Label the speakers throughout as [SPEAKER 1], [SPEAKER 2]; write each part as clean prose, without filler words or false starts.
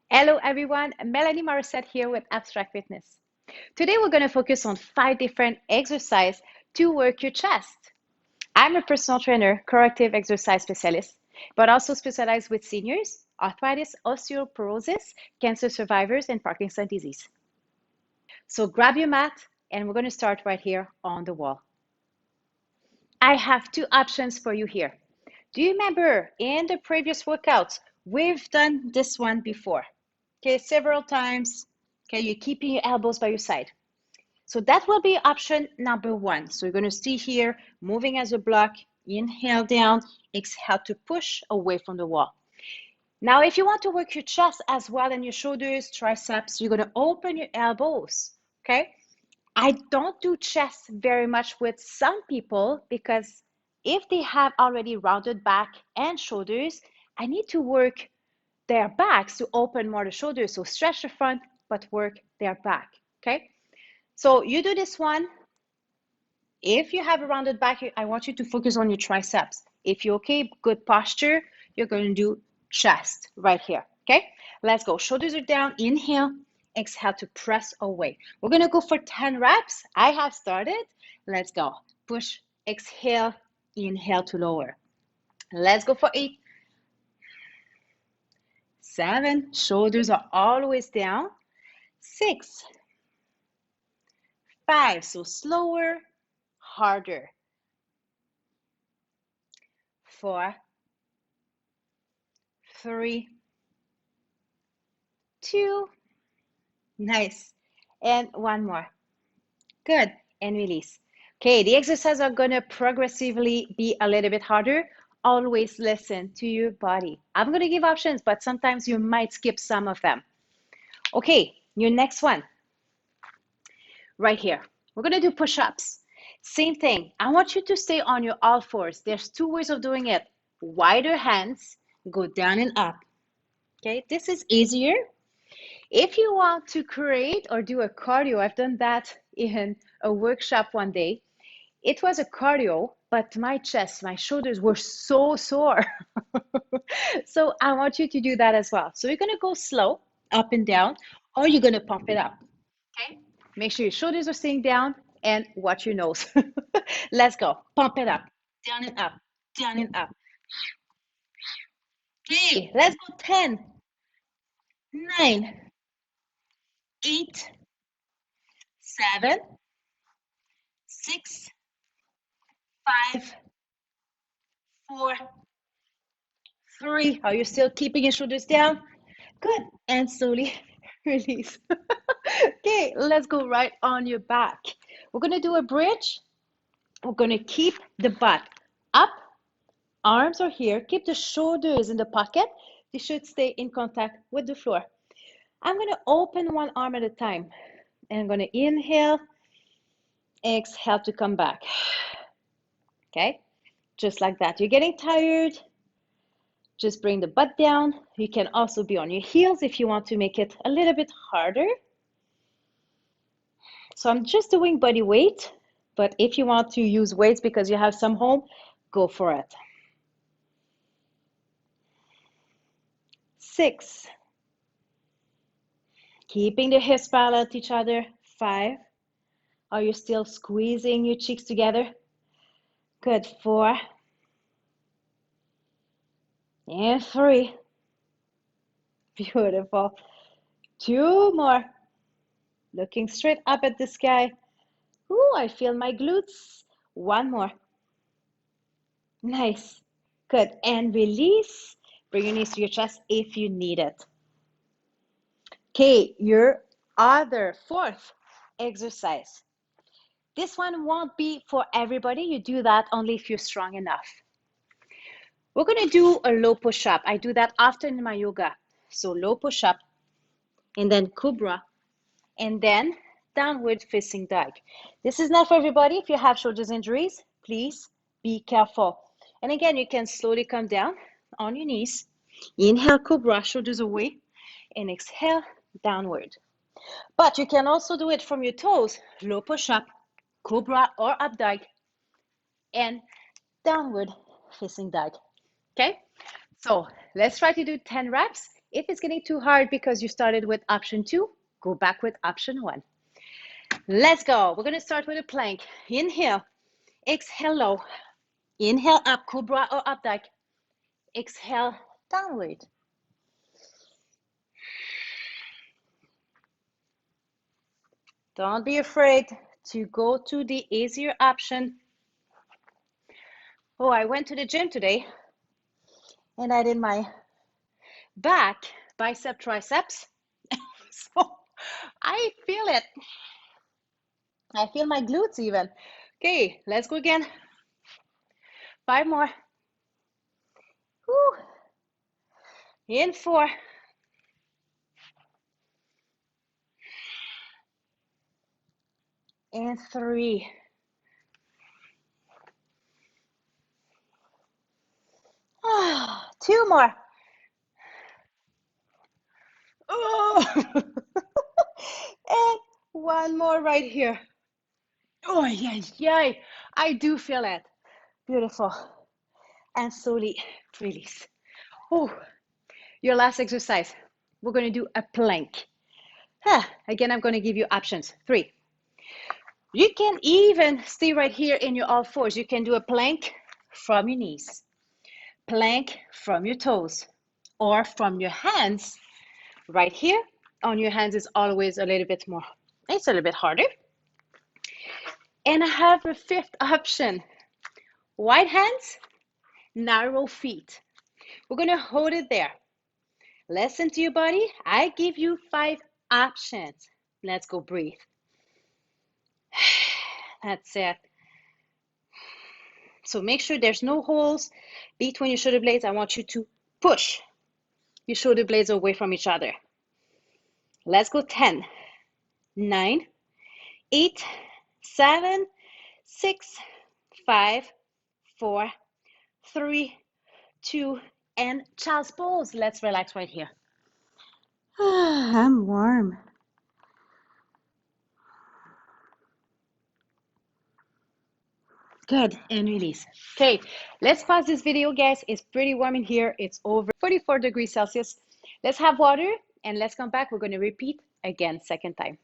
[SPEAKER 1] Hello everyone, Melanie Morissette here with Abstract Fitness. Today we're going to focus on 5 different exercises to work your chest. I'm a personal trainer, corrective exercise specialist, but also specialize with seniors, arthritis, osteoporosis, cancer survivors, and Parkinson's disease. So grab your mat and we're going to start right here on the wall. I have 2 options for you here. Do you remember in the previous workouts, we've done this one before? Okay, several times. Okay, you're keeping your elbows by your side. So that will be option number 1. So you're going to see here, moving as a block, inhale down, exhale to push away from the wall. Now, if you want to work your chest as well and your shoulders, triceps, you're going to open your elbows, okay? I don't do chest very much with some people because if they have already rounded back and shoulders, I need to work their backs to open more the shoulders. So stretch the front, but work their back, okay? So you do this one. If you have a rounded back, I want you to focus on your triceps. If you're okay, good posture, you're going to do chest right here, okay? Let's go. Shoulders are down. Inhale. Exhale to press away. We're going to go for 10 reps. I have started. Let's go. Push, exhale, inhale to lower. Let's go for 8. 7, shoulders are always down. 6, 5, so slower, harder. 4, 3, 2, nice. And 1 more. Good, and release. Okay, the exercises are gonna progressively be a little bit harder. Always listen to your body. I'm gonna give options, but sometimes you might skip some of them. Okay, your next one. Right here. We're gonna do push-ups. Same thing. I want you to stay on your all fours. There's 2 ways of doing it. Wider hands, go down and up. Okay, this is easier. If you want to create or do a cardio, I've done that in a workshop one day. It was a cardio, but my chest, my shoulders were so sore. So I want you to do that as well. So you're gonna go slow, up and down, or you're gonna pump it up. Okay? Make sure your shoulders are staying down and watch your nose. Let's go. Pump it up. Down and up. Down and up. Okay, let's go. 10, 9, 8, 7, 6, 5, 4, 3. Are you still keeping your shoulders down? Good. And slowly release. Okay, let's go right on your back. We're going to do a bridge. We're going to keep the butt up. Arms are here. Keep the shoulders in the pocket. They should stay in contact with the floor. I'm going to open one arm at a time. And I'm going to inhale, exhale to come back. Okay, just like that. You're getting tired. Just bring the butt down. You can also be on your heels if you want to make it a little bit harder. So I'm just doing body weight, but if you want to use weights because you have some home, go for it. 6. Keeping the hips parallel to each other. 5. Are you still squeezing your cheeks together? Good. 4. And 3. Beautiful. 2 more. Looking straight up at the sky. Ooh, I feel my glutes. 1 more. Nice. Good. And release. Bring your knees to your chest if you need it. Okay, your other 4th exercise. This one won't be for everybody. You do that only if you're strong enough. We're going to do a low push-up. I do that often in my yoga. So low push-up, and then cobra, and then downward facing dog. This is not for everybody. If you have shoulders injuries, please be careful. And again, you can slowly come down on your knees. Inhale, cobra, shoulders away, and exhale, downward. But you can also do it from your toes, low push-up, cobra or up dog, and downward facing dog. Okay, so let's try to do 10 reps. If it's getting too hard because you started with option 2, go back with option 1. Let's go. We're going to start with a plank. Inhale, exhale low. Inhale up, cobra or up dog. Exhale, downward. Don't be afraid to go to the easier option. Oh, I went to the gym today and I did my back, bicep, triceps. So I feel it. I feel my glutes even. Okay, let's go again. 5 more. Woo. In 4. And 3. Oh, 2 more. Oh. And 1 more right here. Oh, yay. I do feel it. Beautiful. And slowly release. Oh, your last exercise. We're going to do a plank. Again, I'm going to give you options. 3. You can even stay right here in your all fours. You can do a plank from your knees, plank from your toes, or from your hands. Right here on your hands is always a little bit more. It's a little bit harder. And I have a 5th option. Wide hands, narrow feet. We're going to hold it there. Listen to your body. I give you 5 options. Let's go breathe. That's it. So make sure there's no holes between your shoulder blades. I want you to push your shoulder blades away from each other. Let's go. 10, 9, 8, 7, 6, 5, 4, 3, 2, and child's pose. Let's relax right here. I'm warm. Good, and release. Okay, let's pause this video, guys. It's pretty warm in here. It's over 44 degrees Celsius. Let's have water and let's come back. We're going to repeat again, second time.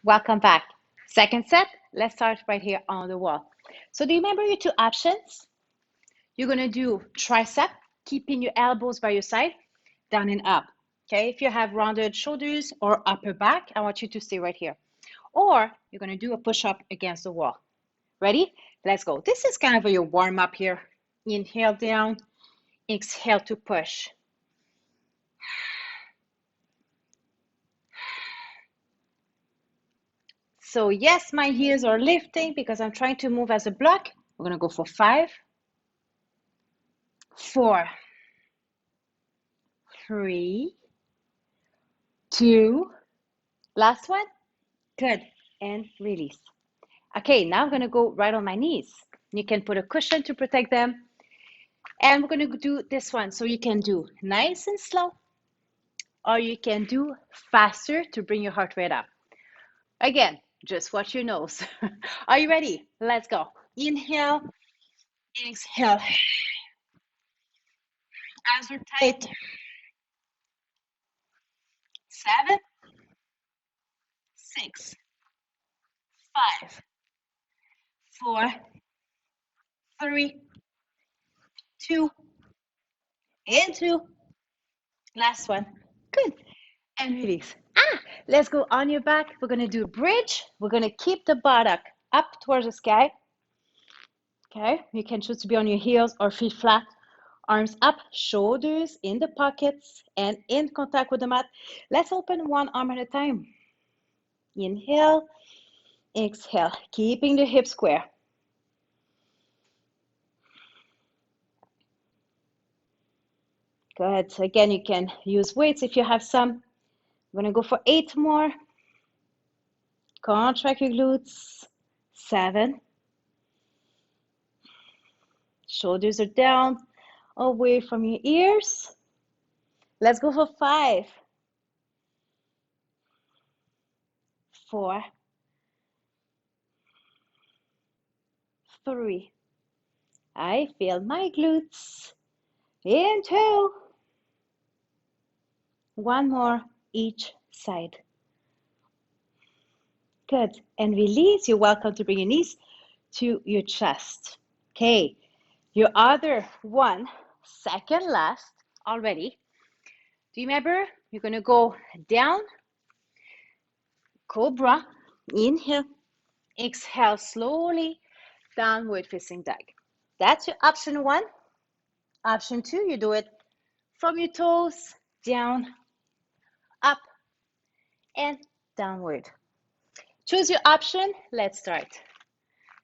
[SPEAKER 1] Welcome back. Second set. Let's start right here on the wall. So do you remember your 2 options? You're going to do tricep, keeping your elbows by your side, down and up. Okay, if you have rounded shoulders or upper back, I want you to stay right here. Or you're going to do a push-up against the wall. Ready? Let's go. This is kind of your warm-up here. Inhale down, exhale to push. So yes, my heels are lifting because I'm trying to move as a block. We're going to go for 5, 4, 3, 2, last one. Good, and release. Okay, now I'm going to go right on my knees. You can put a cushion to protect them. And we're going to do this one. So you can do nice and slow, or you can do faster to bring your heart rate up. Again, just watch your nose. Are you ready? Let's go. Inhale, exhale. Arms are tight. 7, 6, 5, 4, 3, 2, and 2. Last one. Good. And release. Let's go on your back. We're going to do a bridge. We're going to keep the buttock up towards the sky. Okay, you can choose to be on your heels or feet flat. Arms up, shoulders in the pockets and in contact with the mat. Let's open one arm at a time. Inhale, exhale, keeping the hips square. Good. Again, you can use weights if you have some. I'm going to go for 8 more. Contract your glutes. 7. Shoulders are down, away from your ears. Let's go for 5, 4, 3. I feel my glutes. In 2. One more each side. Good. And release. You're welcome to bring your knees to your chest. Okay. Your other one, second last already. Do you remember? You're going to go down, cobra, inhale, exhale slowly, downward facing dog. That's your option one. Option two, you do it from your toes, down, up, and downward. Choose your option. Let's start.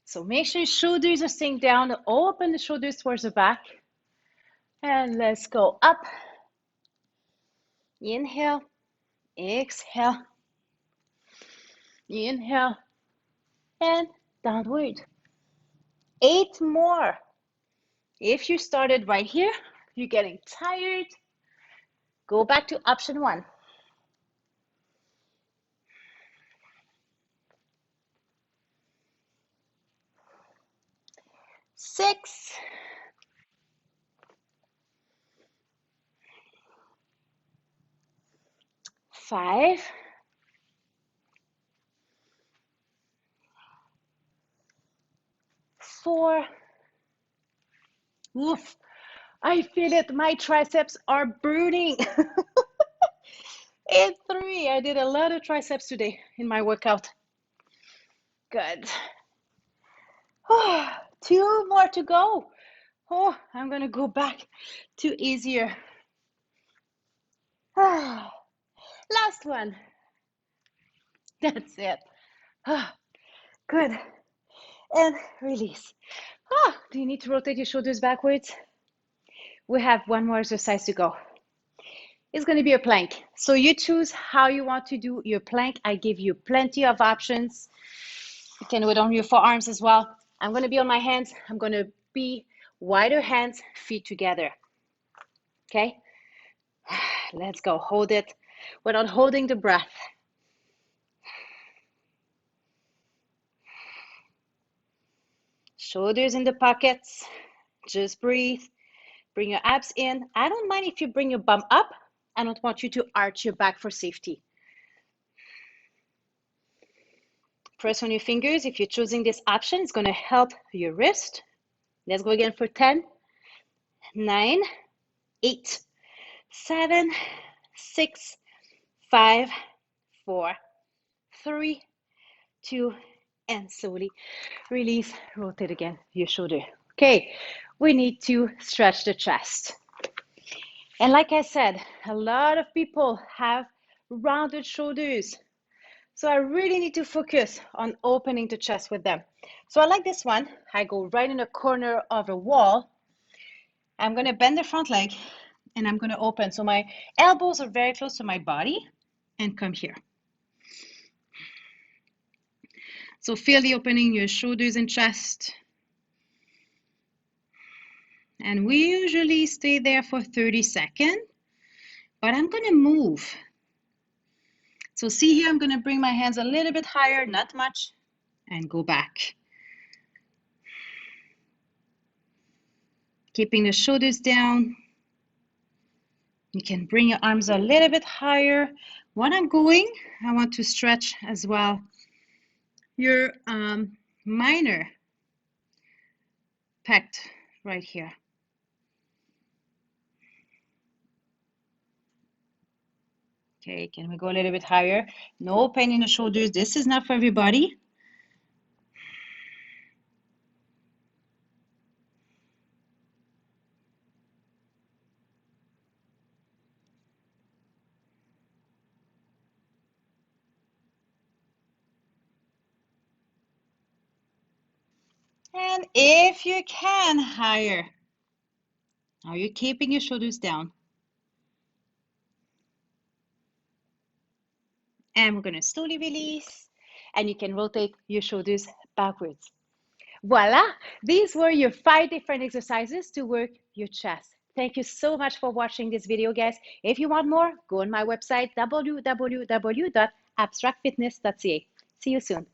[SPEAKER 1] So make sure your shoulders are staying down. Open the shoulders towards the back. And let's go up. Inhale, exhale, inhale, and downward. 8 more. If you started right here, you're getting tired, go back to option one. 6, 5, 4. Oof, I feel it. My triceps are burning. And 3. I did a lot of triceps today in my workout. Good. Oh, 2 more to go. Oh, I'm going to go back to easier. Ah, last one. That's it. Ah, good. And release. Ah, do you need to rotate your shoulders backwards? We have one more exercise to go. It's going to be a plank. So you choose how you want to do your plank. I give you plenty of options. You can do it on your forearms as well. I'm going to be on my hands. I'm going to be wider hands, feet together. Okay? Let's go. Hold it without holding the breath. Shoulders in the pockets. Just breathe. Bring your abs in. I don't mind if you bring your bum up. I don't want you to arch your back for safety. Press on your fingers. If you're choosing this option, it's going to help your wrist. Let's go again for 10, 9, 8, 7, 6, 5, 4, 3, 2, and slowly release. Rotate again your shoulder. Okay, we need to stretch the chest. And like I said, a lot of people have rounded shoulders. So I really need to focus on opening the chest with them. So I like this one. I go right in the corner of a wall. I'm going to bend the front leg and I'm going to open. So my elbows are very close to my body and come here. So feel the opening in your shoulders and chest. And we usually stay there for 30 seconds, but I'm going to move. So see here, I'm going to bring my hands a little bit higher, not much, and go back. Keeping the shoulders down. You can bring your arms a little bit higher. When I'm going, I want to stretch as well your minor pec right here. Okay, can we go a little bit higher? No pain in the shoulders. This is not for everybody. And if you can, higher. Are you keeping your shoulders down? And we're going to slowly release. And you can rotate your shoulders backwards. Voila! These were your 5 different exercises to work your chest. Thank you so much for watching this video, guys. If you want more, go on my website, www.abstractfitness.ca. See you soon.